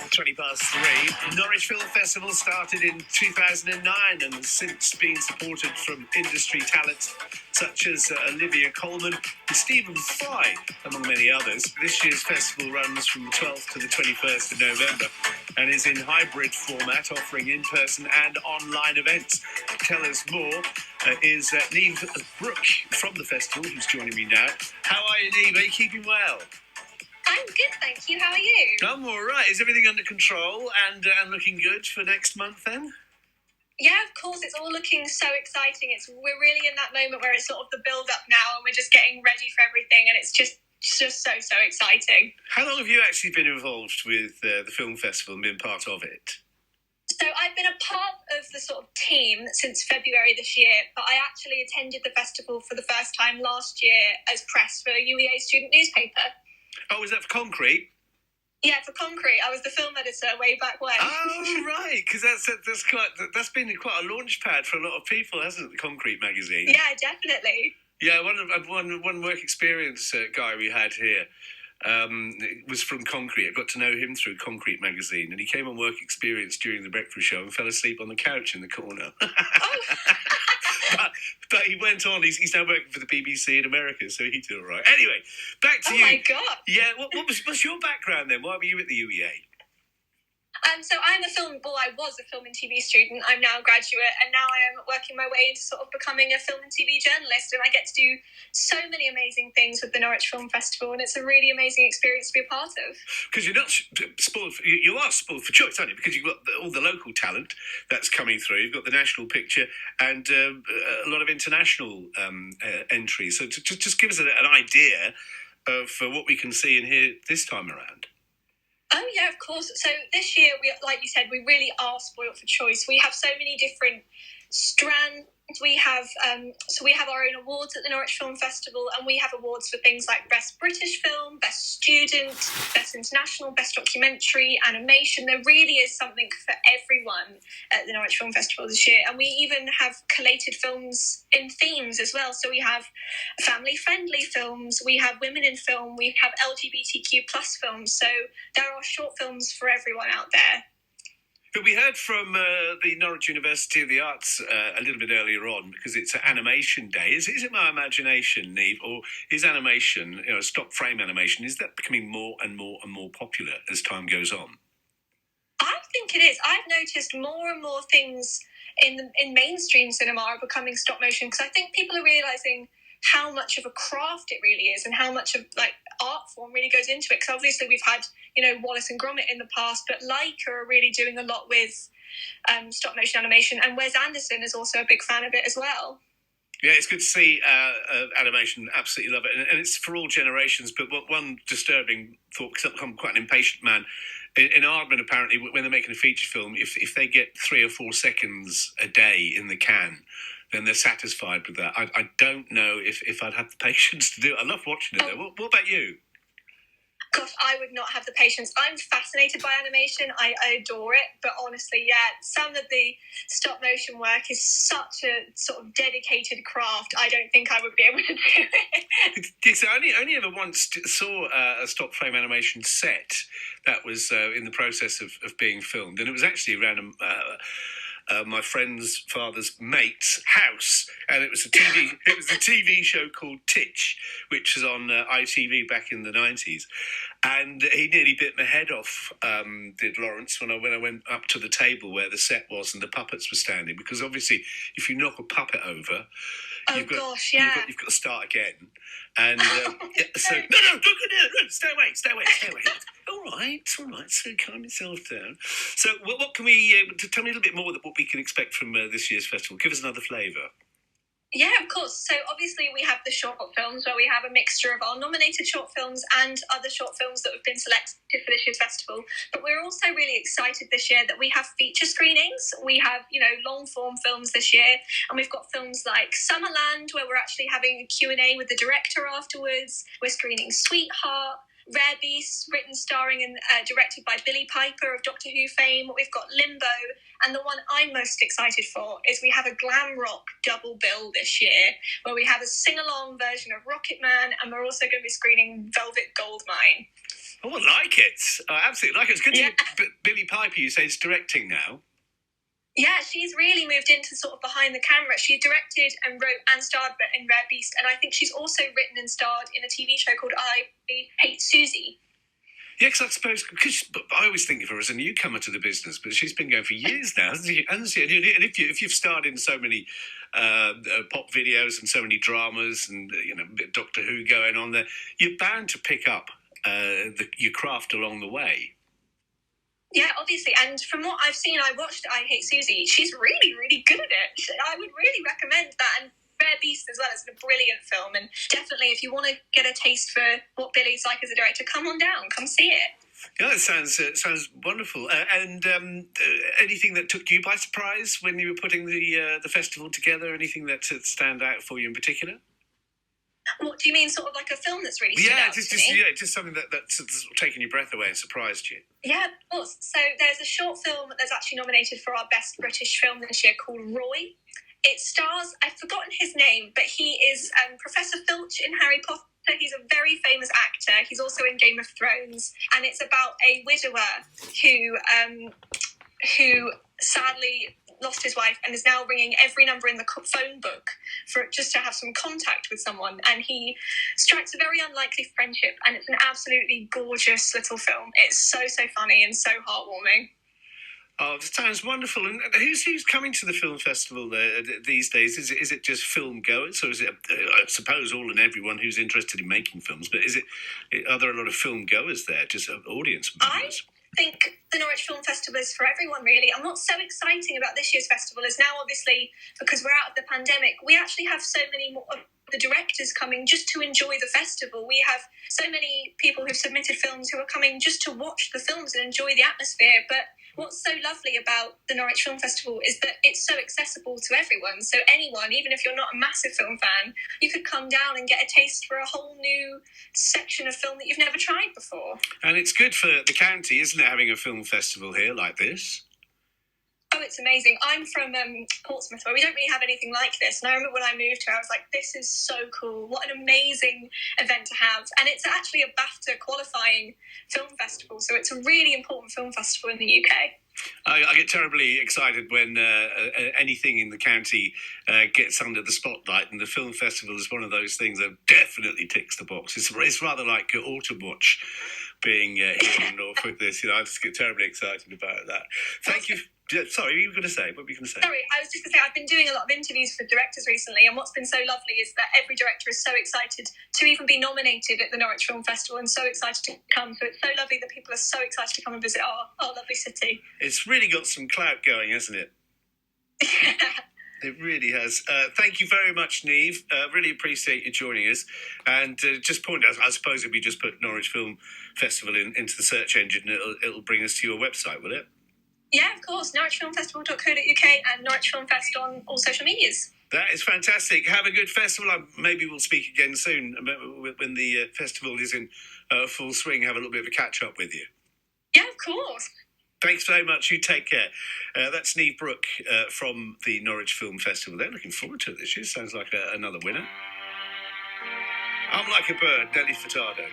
3:20. Norwich Film Festival started in 2009 and has since been supported from industry talent such as Olivia Colman and Stephen Fry, among many others. This year's festival runs from the 12th to the 21st of November and is in hybrid format, offering in-person and online events. To tell us more is Niamh Brook from the festival, who's joining me now. How are you, Niamh? Are you keeping well? I'm good, thank you. How are you? I'm all right. Is everything under control and looking good for next month then? Yeah, of course. It's all looking so exciting. We're really in that moment where it's sort of the build-up now, and we're just getting ready for everything, and it's just so exciting. How long have you actually been involved with the film festival and been part of it? So I've been a part of the sort of team since February this year, but I actually attended the festival for the first time last year as press for a UEA student newspaper. Oh, was that for Concrete? Yeah, for Concrete. I was the film editor way back when. Oh, right, because that's been quite a launch pad for a lot of people, hasn't it, the Concrete magazine? Yeah, definitely. Yeah, one work experience guy we had here was from Concrete. I got to know him through Concrete magazine, and he came on work experience during the breakfast show and fell asleep on the couch in the corner. Oh. But he went on. He's now working for the BBC in America, so he did all right. Anyway, back to you. Oh my God. Yeah, what's your background then? Why were you at the UEA? So I was a film and TV student. I'm now a graduate, and now I am working my way into sort of becoming a film and TV journalist, and I get to do so many amazing things with the Norwich Film Festival, and it's a really amazing experience to be a part of. Because you're not spoiled. You are spoiled for choice, aren't you? Because you've got all the local talent that's coming through. You've got the national picture and a lot of international entries. So just give us an idea of what we can see and hear this time around. Oh, yeah, of course. So this year, like you said, we really are spoilt for choice. We have so many different strands. We have our own awards at the Norwich Film Festival, and we have awards for things like Best British Film, Best Student, Best International, Best Documentary, Animation. There really is something for everyone at the Norwich Film Festival this year. And we even have collated films in themes as well. So we have family-friendly films, we have women in film, we have LGBTQ plus films. So there are short films for everyone out there. But we heard from the Norwich University of the Arts a little bit earlier on, because it's Animation Day. Is it my imagination, Niamh, or is animation, stop frame animation, is that becoming more and more and more popular as time goes on? I think it is. I've noticed more and more things in mainstream cinema are becoming stop motion, because I think people are realising how much of a craft it really is and how much of art form really goes into it. Because obviously we've had Wallace and Gromit in the past, but Leica are really doing a lot with stop motion animation, and Wes Anderson is also a big fan of it as well. Yeah, it's good to see animation. Absolutely love it, and it's for all generations. But one disturbing thought, because I'm quite an impatient man. In Aardman, apparently, when they're making a feature film, if they get 3 or 4 seconds a day in the can, then they're satisfied with that. I don't know if I'd have the patience to do it. I love watching it, though. What about you? Gosh, I would not have the patience. I'm fascinated by animation. I adore it. But honestly, yeah, some of the stop motion work is such a sort of dedicated craft. I don't think I would be able to do it. Yes, I only ever once saw a stop frame animation set that was in the process of being filmed. And it was actually around my friend's father's mate's house, and it was a TV show called Titch, which was on ITV back in the 90s, and he nearly bit my head off, did Lawrence, when I went up to the table where the set was and the puppets were standing, because obviously if you knock a puppet over, you've got to start again. And so no, stay away. All right, so calm yourself down. So what can we tell me a little bit more about what we can expect from this year's festival? Give us another flavour. Yeah, of course. So obviously we have the short films, where we have a mixture of our nominated short films and other short films that have been selected for this year's festival. But we're also really excited this year that we have feature screenings. We have, long form films this year, and we've got films like Summerland, where we're actually having a Q&A with the director afterwards. We're screening Sweetheart, Rare Beasts, written, starring and directed by Billy Piper of Doctor Who fame. We've got Limbo, and the one I'm most excited for is we have a glam rock double bill this year, where we have a sing-along version of Rocket Man, and we're also going to be screening Velvet Goldmine. Oh, I like it. I absolutely like it. It's good to Billie Piper, you say, is directing now. Yeah, she's really moved into sort of behind the camera. She directed and wrote and starred in Rare Beast, and I think she's also written and starred in a TV show called I Hate Susie. Yeah, because I suppose, I always think of her as a newcomer to the business, but she's been going for years now, hasn't she? And if you've starred in so many pop videos and so many dramas and Doctor Who going on there, you're bound to pick up your craft along the way. Yeah, obviously. And from what I've seen, I watched I Hate Susie. She's really, really good at it. I would really recommend that. And Rare Beast as well. It's a brilliant film. And definitely, if you want to get a taste for what Billie's like as a director, come on down. Come see it. Yeah, it sounds wonderful. And anything that took you by surprise when you were putting the festival together? Anything that stand out for you in particular? What do you mean, sort of like a film that's really stood out to me? Just something that's taken your breath away and surprised you. Yeah, of course. So there's a short film that's actually nominated for our Best British Film this year called Roy. It stars, I've forgotten his name, but he is Professor Filch in Harry Potter. He's a very famous actor. He's also in Game of Thrones. And it's about a widower who sadly lost his wife and is now ringing every number in the phone book for just to have some contact with someone. And he strikes a very unlikely friendship, and it's an absolutely gorgeous little film. It's so funny and so heartwarming. Oh, it sounds wonderful. And who's coming to the film festival these days? Is it just film goers, or is it, I suppose, all and everyone who's interested in making films? But are there a lot of film goers there, just audience members? I think the Norwich Film Festival is for everyone, really. And what's so exciting about this year's festival is now, obviously, because we're out of the pandemic, we actually have so many more of the directors coming just to enjoy the festival. We have so many people who've submitted films who are coming just to watch the films and enjoy the atmosphere. But what's so lovely about the Norwich Film Festival is that it's so accessible to everyone. So anyone, even if you're not a massive film fan, you could come down and get a taste for a whole new section of film that you've never tried before. And it's good for the county, isn't it, having a film festival here like this? Oh, it's amazing. I'm from Portsmouth, where we don't really have anything like this. And I remember when I moved here, I was like, this is so cool. What an amazing event to have. And it's actually a BAFTA qualifying film festival. So it's a really important film festival in the UK. I get terribly excited when anything in the county gets under the spotlight, and the film festival is one of those things that definitely ticks the box. It's rather like Autumn Watch being here in Norfolk. I just get terribly excited about that. Thank you. Sorry, what were you going to say? Sorry, I was just going to say, I've been doing a lot of interviews for directors recently, and what's been so lovely is that every director is so excited to even be nominated at the Norwich Film Festival and so excited to come. So it's so lovely that people are so excited to come and visit our lovely city. It's really got some clout going, hasn't it? It really has. Thank you very much, Niamh. Really appreciate you joining us. And just point out, I suppose if we just put Norwich Film Festival into the search engine, it'll bring us to your website, will it? Yeah, of course. norwichfilmfestival.co.uk and Norwich Film Fest on all social medias. That is fantastic. Have a good festival. Maybe we'll speak again soon when the festival is in full swing. Have a little bit of a catch-up with you. Yeah, of course. Thanks very much. You take care. That's Niamh Brook from the Norwich Film Festival. They're looking forward to it this year. Sounds like another winner. I'm like a bird, Nelly Furtado.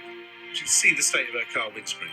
You should see the state of her car windscreen.